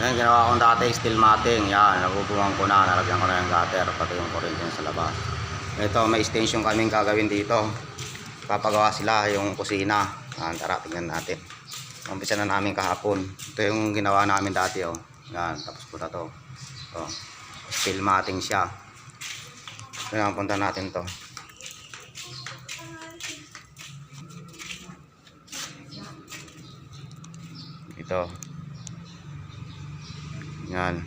Yan, ginawa kong dati steel matting. Yan, nabubuhan ko na, nalagyan ko na yung gutter, pati yung kuryente sa labas. Ito, may extension kaming gagawin dito. Papagawa sila yung kusina. Yan, tara, tingnan natin. Umpisa na namin kahapon. Ito yung ginawa namin dati, oh. Yan, tapos ko na to. Oh, steel matting siya. Yan, punta natin to. Ito. Yan.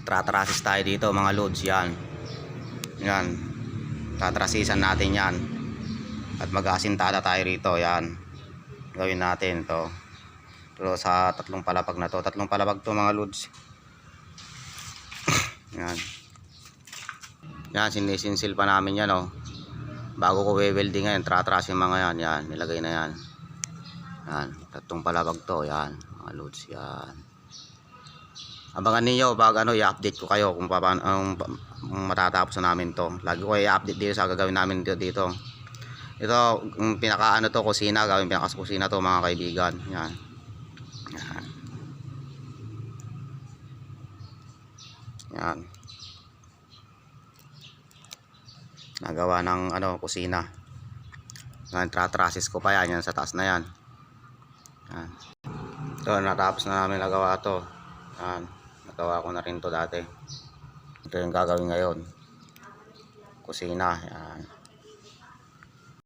Tratrasis tayo dito mga loads. Yan. Yan. Tatrasisan natin yan. At mag-asintada tayo rito. Yan. Gawin natin to. Pero sa tatlong palapag na to. Tatlong palapag to mga loads. Yan. Yan. Sinisinsil pa namin yan, oh. Bago ko we-welding ngayon. Tratrasin mga yan. Yan. Nilagay na yan. Yan. Tatlong palapag to. Yan. Mga loads. Yan. Abangan niyo pag ano, i-update ko kayo kung paano matatapos na namin to. Lagi ko i-update dito sa gagawin namin dito. Ito, pinaka ano to, kusina, gawin pinaka kusina to mga kaibigan. Yan. Yan. Yan. Nagawa ng ano, kusina. Yan, tratrasis ko pa yan, yan sa taas na yan. Yan. Ito, natapos na namin nagawa to. Yan. Nagawa ko na rin to dati. Ito yung gagawin ngayon. Kusina. Yan.